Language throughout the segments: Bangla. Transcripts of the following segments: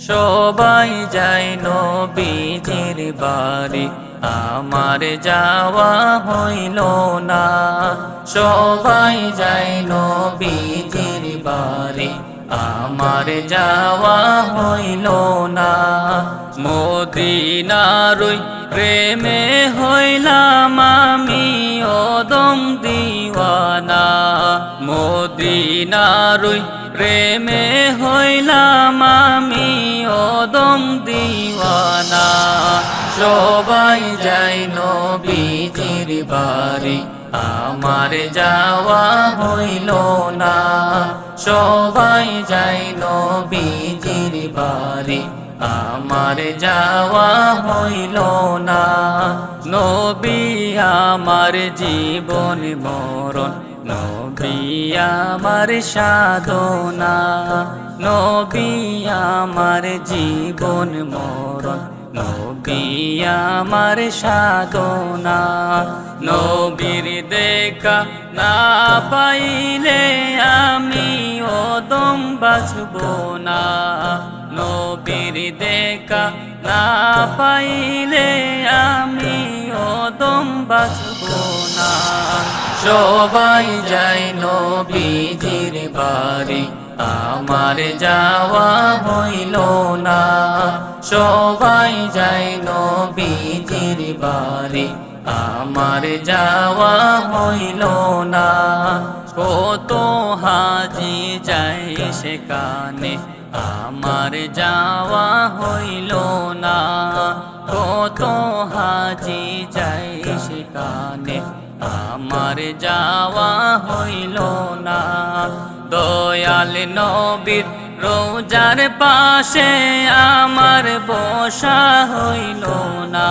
সবাই যায় নবীজির বাড়ি, আমার যাওয়া হইল না। সবাই যায় নবীজির বাড়ি, আমার যাওয়া হইল না। মদিনার ওই প্রেমে হইলাম আমি অদম দিওয়ানা। মদিনার ওই প্রেমে হইলাম আমি অদম দিওয়ানা। সবাই যায় নবীজির বাড়ি, আমার যাওয়া হইল না। সবাই যায় নবীজির বাড়ি, আমার যাওয়া হইল না। নবী আমার জীবন মরণ, নবী আমার সাধনা। নবী আমার জীবন মরণ, নবী আমার সাধনা। নবীর দেখা না পাইলে আমি অদম বাঁচব না। নবীর দেখা না পাইলে আমি অদম বাঁচব না। সবাই যায় নবীজির বাড়ি, আমার যাওয়া হইল না। সবাই যায় নবীজির বাড়ি, আমার যাওয়া হইল না। কত হাজি যায় সেখানে, আমার যাওয়া হইল না। কত হাজি যায় সেখানে, আমার যাওয়া হইল না। দয়াল নবীর রোজার পাশে আমার বসা হইল না।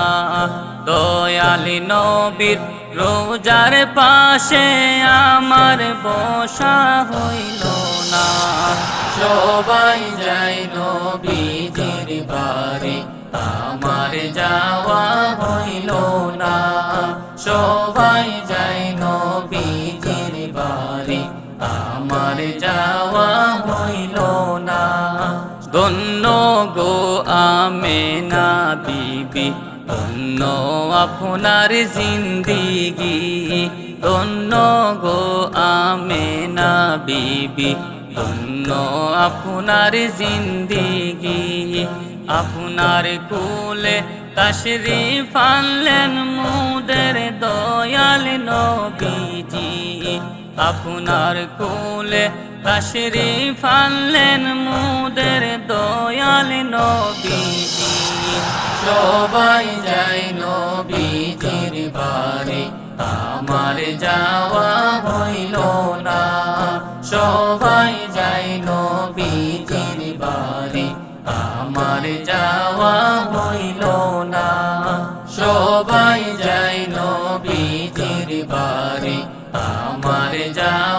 দয়াল নবীর রোজার পাশে আমার বসা হইল না। সবাই যায় নবীজির বাড়ি, আমার যাওয়া হইল না। সবাই যায় নবীজির বাড়ি, আমার যাওয়া হইল না। ধন্য গো আমেনা বিবি, ধন্য আপনার জিন্দিগি। ধন্য গো আমেনা বিবি, ধন্য আপনার জিন্দিগি। আপনার কোলে তশরিফ আনলেন মোদের দয়াল নবীজি। আপনার কোলে তশরিফ আনলেন মোদের দয়াল নবীজি। সবাই যায় নবীজির বাড়ি, আমার যাওয়া হইল না। সবাই যায় নবীজির বাড়ি, আমার যাওয়া হইল না। সবাই যায় নবীজির বাড়ি, আমার যাওয়া